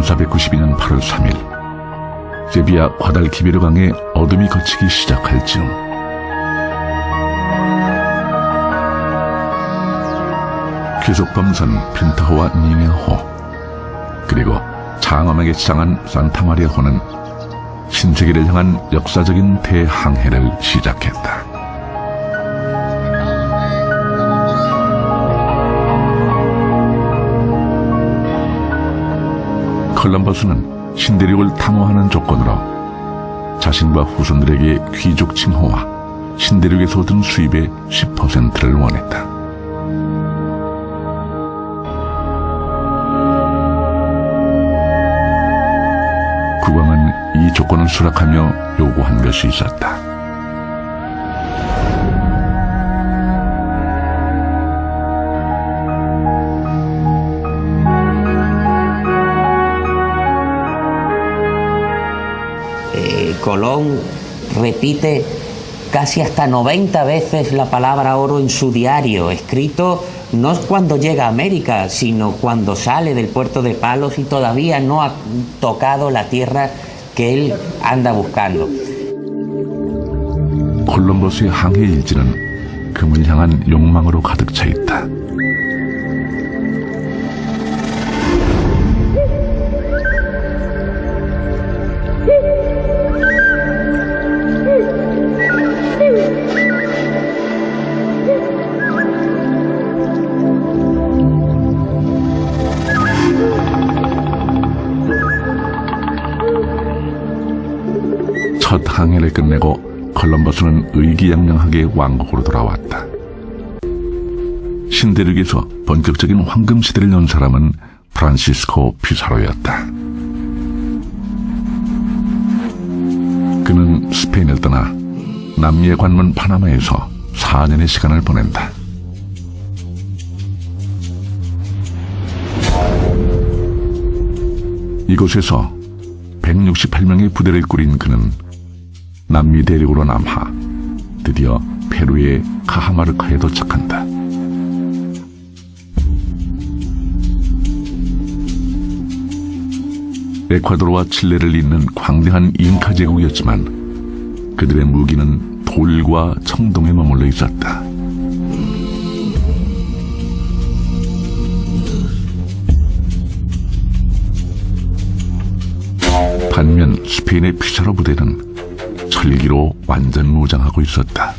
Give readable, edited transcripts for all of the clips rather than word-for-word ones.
1492년 8월 3일 세비야 과달키베르강에 어둠이 걷히기 시작할 즈음 귀족범선 핀타호와 니네호 그리고 장엄하게 치장한 산타마리아호는 신세계를 향한 역사적인 대항해를 시작했다. 콜롬버스는 신대륙을 탐험하는 조건으로 자신과 후손들에게 귀족 칭호와 신대륙에서 얻은 수입의 10%를 원했다. 국왕은 이 조건을 수락하며 요구한 것이 있었다. Colón repite casi hasta 90 veces la palabra oro en su diario, escrito no cuando llega a América, sino cuando sale del puerto de Palos y todavía no ha tocado la tierra que él anda buscando. 콜롬버스의 항해 일지는 금을 향한 욕망으로 가득 차 있다. 첫 항해를 끝내고 콜롬버스는 의기양양하게 왕국으로 돌아왔다. 신대륙에서 본격적인 황금시대를 연 사람은 프란시스코 피사로였다. 그는 스페인을 떠나 남미의 관문 파나마에서 4년의 시간을 보낸다. 이곳에서 168명의 부대를 꾸린 그는 남미 대륙으로 남하 드디어 페루의 카하마르카에 도착한다. 에콰도르와 칠레를 잇는 광대한 잉카제국이었지만 그들의 무기는 돌과 청동에 머물러 있었다. 반면 스페인의 피사로 부대는 철기로 완전 무장하고 있었다.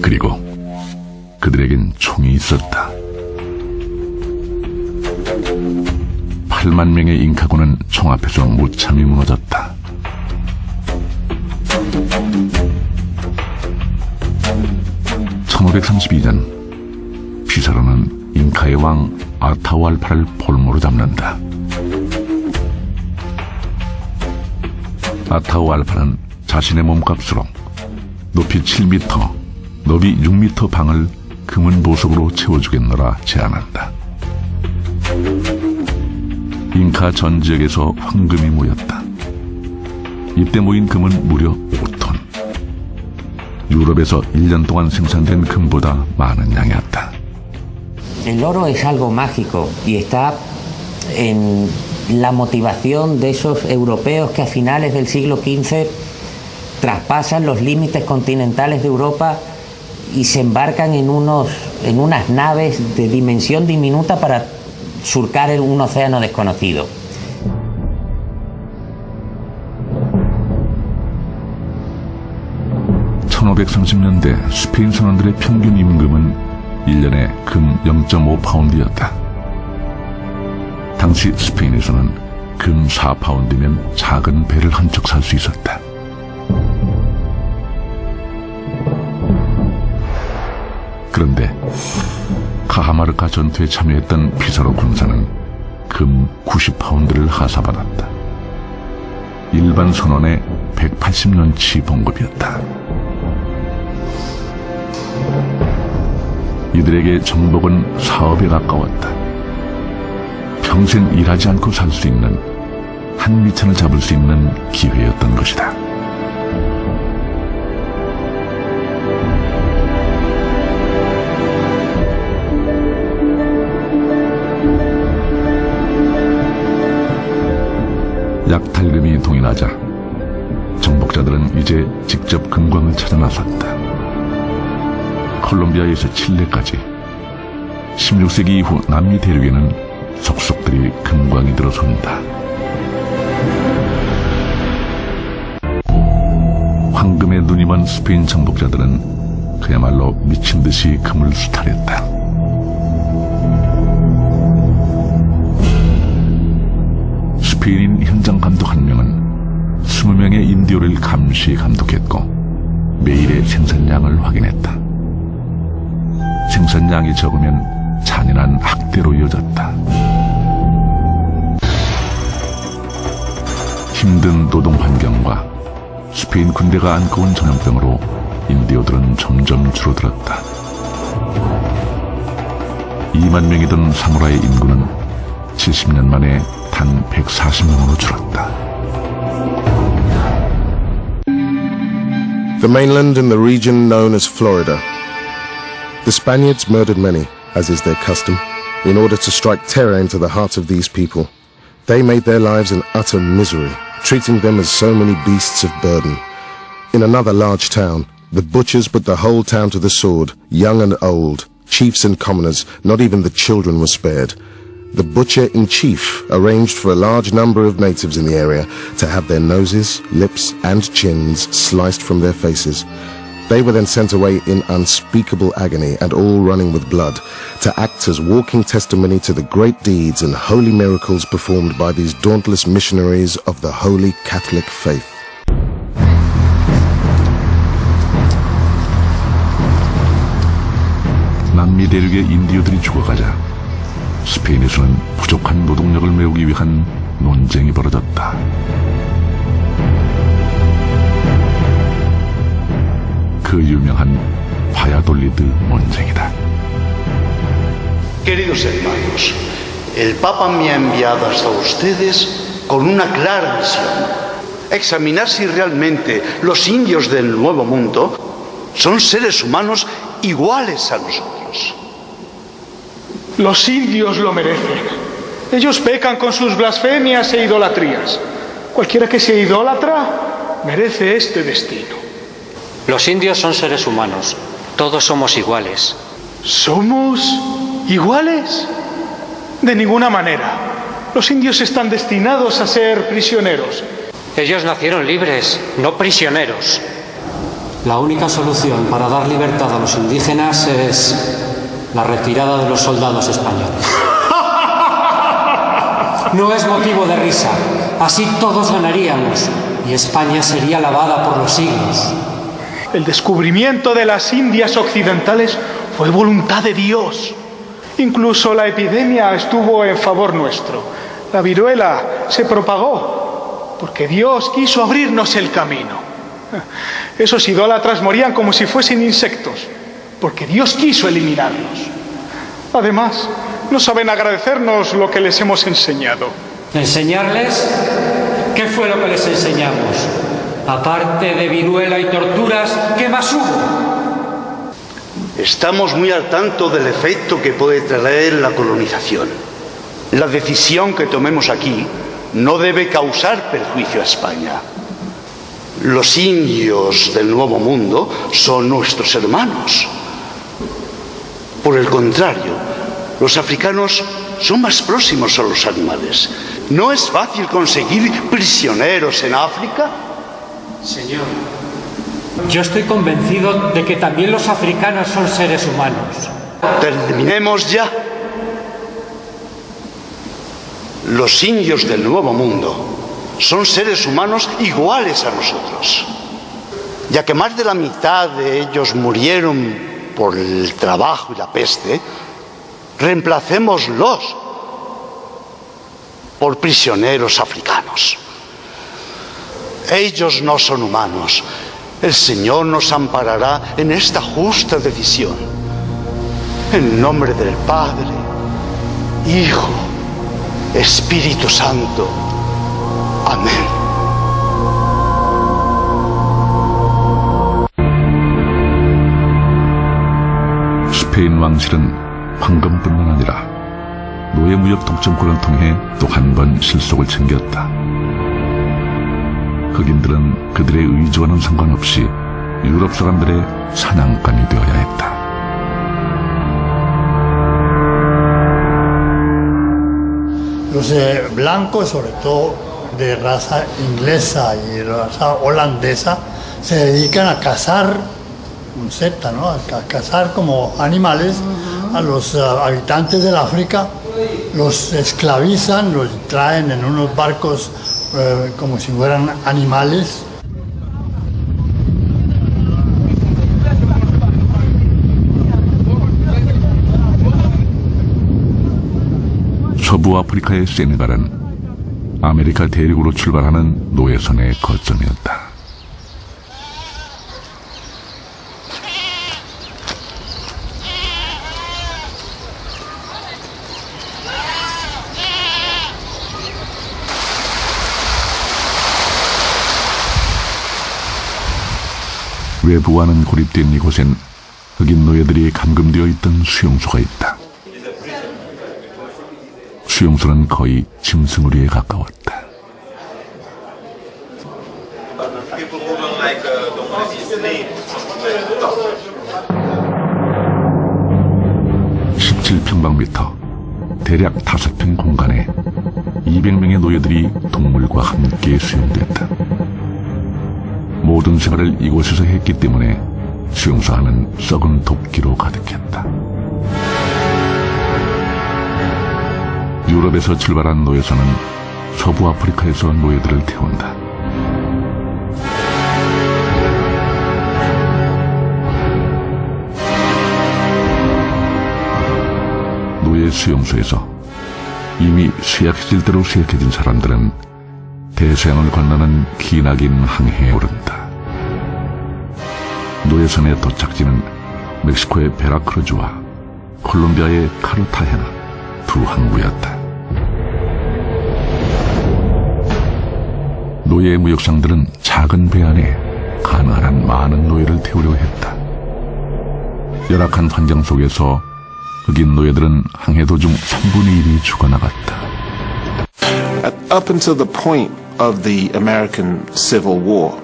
그리고 그들에겐 총이 있었다. 8만 명의 잉카군은 총 앞에서 무참히 무너졌다. (1532년) 피사로는 잉카의 왕 아타우알파를 볼모로 잡는다. 아타우알파는 자신의 몸값으로 높이 7m, 너비 6m 방을 금은 보석으로 채워주겠노라 제안한다. 잉카 전 지역에서 황금이 모였다. 이때 모인 금은 무려 5톤. 유럽에서 1년 동안 생산된 금보다 많은 양이었다. El oro es algo mágico y está en la motivación de esos europeos que a finales del siglo XV traspasan los límites continentales de Europa y se embarcan en unas naves de dimensión diminuta para surcar un océano desconocido. (1530년대) 스페인 선원들의 평균 임금은 1년에 금 0.5파운드였다. 당시 스페인에서는 금 4파운드면 작은 배를 한 척 살 수 있었다. 그런데 카하마르카 전투에 참여했던 피사로 군사는 금 90파운드를 하사받았다. 일반 선원의 180년치 봉급이었다. 이들에게 정복은 사업에 가까웠다. 평생 일하지 않고 살 수 있는 한 미천을 잡을 수 있는 기회였던 것이다. 약탈금이 동인하자 정복자들은 이제 직접 금광을 찾아 나섰다. 콜롬비아에서 칠레까지 16세기 이후 남미 대륙에는 속속들이 금광이 들어선다. 황금에 눈이 먼 스페인 정복자들은 그야말로 미친 듯이 금을 수탈했다. 스페인인 현장 감독 한 명은 20명의 인디오를 감시 감독했고 매일의 생산량을 확인했다. 생산량이 적으면 잔인한 학대로 이어졌다. 힘든 노동 환경과 스페인 군대가 안고 온 전염병으로 인디오들은 점점 줄어들었다. 2만 명이던 사무라이 인구는 70년 만에 단 140명으로 줄었다. The mainland and the region known as Florida. The Spaniards murdered many, as is their custom, in order to strike terror into the hearts of these people. They made their lives an utter misery, treating them as so many beasts of burden. In another large town, the butchers put the whole town to the sword, young and old, chiefs and commoners, not even the children were spared. The butcher-in-chief arranged for a large number of natives in the area to have their noses, lips and chins sliced from their faces. They were then sent away in unspeakable agony and all running with blood to act as walking testimony to the great deeds and holy miracles performed by these dauntless missionaries of the Holy Catholic faith. 남미 대륙의 인디오들이 죽어가자 스페인에서는 부족한 노동력을 메우기 위한 논쟁이 벌어졌다. 그 유명한 바야돌리드 논쟁이다. Queridos hermanos, el Papa me ha enviado hasta ustedes con una clara misión: examinar si realmente los indios del Nuevo Mundo son seres humanos iguales a nosotros. Los indios lo merecen. Ellos pecan con sus blasfemias e idolatrías. Cualquiera que sea idólatra merece este destino. Los indios son seres humanos. Todos somos iguales. ¿Somos iguales? De ninguna manera. Los indios están destinados a ser prisioneros. Ellos nacieron libres, no prisioneros. La única solución para dar libertad a los indígenas es la retirada de los soldados españoles. No es motivo de risa. Así todos ganaríamos y España sería alabada por los siglos. El descubrimiento de las Indias occidentales fue voluntad de Dios. Incluso la epidemia estuvo en favor nuestro. La viruela se propagó porque Dios quiso abrirnos el camino. Esos idólatras morían como si fuesen insectos, porque Dios quiso eliminarlos. Además, no saben agradecernos lo que les hemos enseñado. ¿Enseñarles? ¿Qué fue lo que les enseñamos? Aparte de viruela y torturas, ¿qué más hubo? Estamos muy al tanto del efecto que puede traer la colonización. La decisión que tomemos aquí no debe causar perjuicio a España. Los indios del Nuevo Mundo son nuestros hermanos. Por el contrario, los africanos son más próximos a los animales. ¿No es fácil conseguir prisioneros en África? Señor, yo estoy convencido de que también los africanos son seres humanos. Terminemos ya. Los indios del Nuevo Mundo son seres humanos iguales a nosotros, ya que más de la mitad de ellos murieron por el trabajo y la peste. Reemplacémoslos por prisioneros africanos. Ellos no son humanos. El Señor nos amparará en esta justa decisión. En nombre del Padre, Hijo, Espíritu Santo. Amén. 스페인 왕실은 황금뿐만 아니라 노예무역 독점권을 통해 또 한 번 실속을 챙겼다. 흑인들은 그들의 의지와는 상관없이 유럽 사람들의 사냥감이 되어야 했다. Los blancos, sobre todo de raza inglesa y raza holandesa, se dedican a cazar un Z, ¿no? A cazar como animales a los habitantes del África, los esclavizan, los traen en unos barcos como si fueran animales. 서부 아프리카의 세네갈은 아메리카 대륙으로 출발하는 노예선의 거점이었다. 외부와는 고립된 이곳엔 흑인 노예들이 감금되어 있던 수용소가 있다. 수용소는 거의 짐승으리에 가까웠다. (17평방미터) 대략 5평 공간에 200명의 노예들이 동물과 함께 수용됐다. 모든 생활을 이곳에서 했기 때문에 수용소 안은 썩은 돕기로 가득했다. 유럽에서 출발한 노예선은 서부 아프리카에서 노예들을 태운다. 노예 수용소에서 이미 쇠약해질 대로 쇠약해진 사람들은 대서양을 건너는 기나긴 항해에 오른다. 노예선의 도착지는 멕시코의 베라크루즈와 콜롬비아의 카르타헤나 두 항구였다. 노예 무역상들은 작은 배 안에 가능한 한 많은 노예를 태우려 했다. 열악한 환경 속에서 흑인 노예들은 항해 도중 3분의 1이 죽어나갔다. Up until the point of the American Civil War,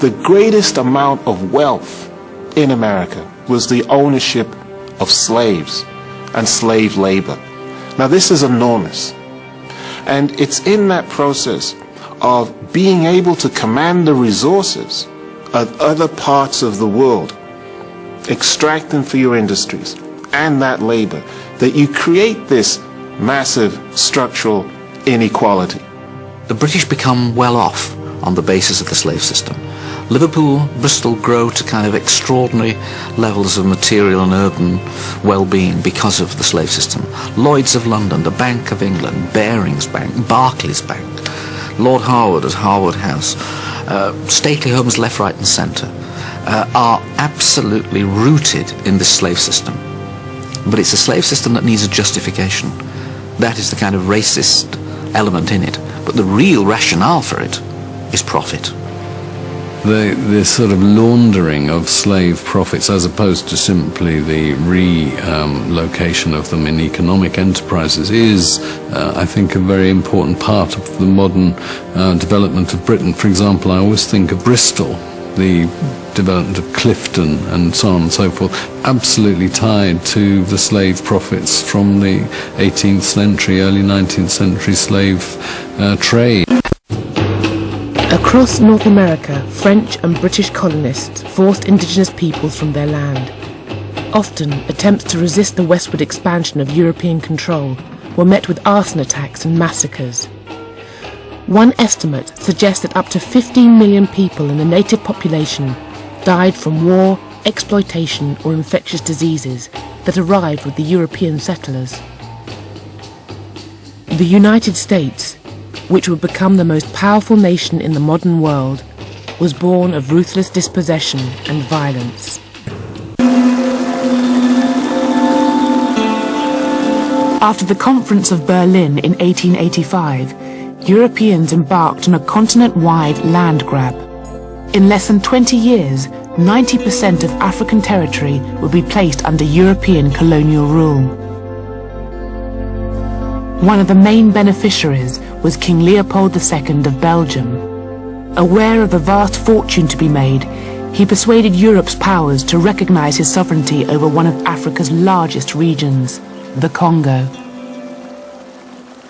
the greatest amount of wealth in America was the ownership of slaves and slave labor. Now this is enormous, and it's in that process of being able to command the resources of other parts of the world, extract them for your industries and that labor, that you create this massive structural inequality. The British become well off on the basis of the slave system. Liverpool, Bristol grow to kind of extraordinary levels of material and urban well-being because of the slave system. Lloyd's of London, the Bank of England, Barings Bank, Barclays Bank, Lord Harwood at Harwood House, stately homes left, right and centre are absolutely rooted in this slave system. But it's a slave system that needs a justification. That is the kind of racist element in it. But the real rationale for it is profit. The sort of laundering of slave profits, as opposed to simply the relocation of them in economic enterprises, is, I think, a very important part of the modern development of Britain. For example, I always think of Bristol, the development of Clifton and so on and so forth, absolutely tied to the slave profits from the 18th century, early 19th century slave trade. Across North America, French and British colonists forced indigenous peoples from their land. Often, attempts to resist the westward expansion of European control were met with arson attacks and massacres. One estimate suggests that up to 15 million people in the native population died from war, exploitation or infectious diseases that arrived with the European settlers. The United States, which would become the most powerful nation in the modern world, was born of ruthless dispossession and violence. After the Conference of Berlin in 1885, Europeans embarked on a continent-wide land grab. In less than 20 years, 90% of African territory would be placed under European colonial rule. One of the main beneficiaries was King Leopold II of Belgium. Aware of the vast fortune to be made, he persuaded Europe's powers to recognize his sovereignty over one of Africa's largest regions, the Congo.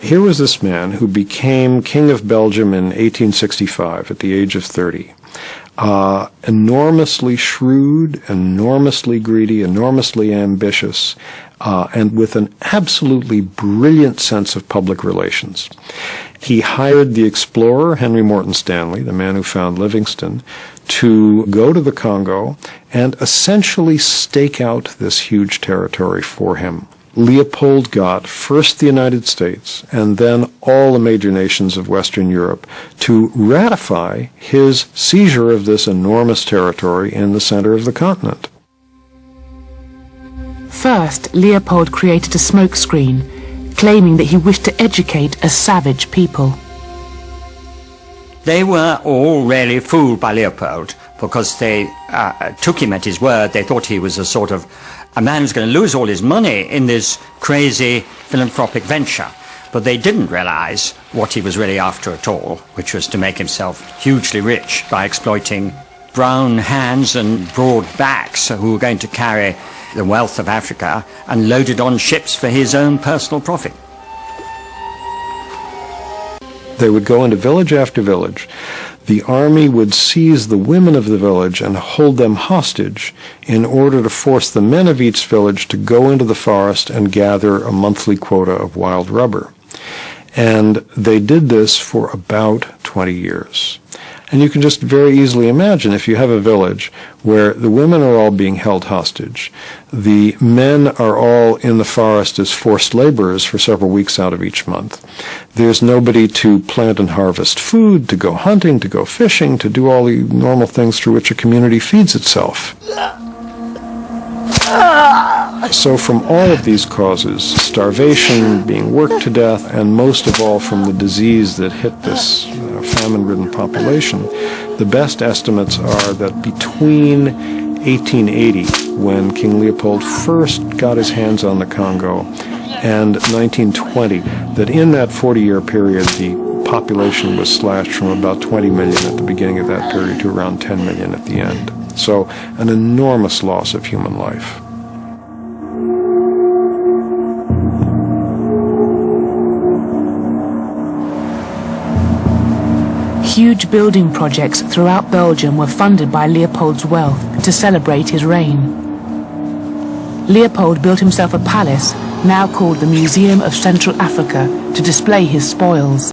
Here was this man who became King of Belgium in 1865 at the age of 30. Enormously shrewd, enormously greedy, enormously ambitious, and with an absolutely brilliant sense of public relations. He hired the explorer Henry Morton Stanley, the man who found Livingstone, to go to the Congo and essentially stake out this huge territory for him. Leopold got first the United States and then all the major nations of Western Europe to ratify his seizure of this enormous territory in the center of the continent. First, Leopold created a smokescreen, claiming that he wished to educate a savage people. They were all really fooled by Leopold because they took him at his word. They thought he was a man who's going to lose all his money in this crazy philanthropic venture. But they didn't realize what he was really after at all, which was to make himself hugely rich by exploiting brown hands and broad backs who were going to carry the wealth of Africa and load it on ships for his own personal profit. They would go into village after village. The army would seize the women of the village and hold them hostage in order to force the men of each village to go into the forest and gather a monthly quota of wild rubber. And they did this for about 20 years. And you can just very easily imagine if you have a village where the women are all being held hostage, the men are all in the forest as forced laborers for several weeks out of each month. There's nobody to plant and harvest food, to go hunting, to go fishing, to do all the normal things through which a community feeds itself. So from all of these causes, starvation, being worked to death, and most of all from the disease that hit this famine-ridden population, the best estimates are that between 1880, when King Leopold first got his hands on the Congo, and 1920, that in that 40-year period, the population was slashed from about 20 million at the beginning of that period to around 10 million at the end. So an enormous loss of human life. Huge building projects throughout Belgium were funded by Leopold's wealth to celebrate his reign. Leopold built himself a palace, now called the Museum of Central Africa, to display his spoils.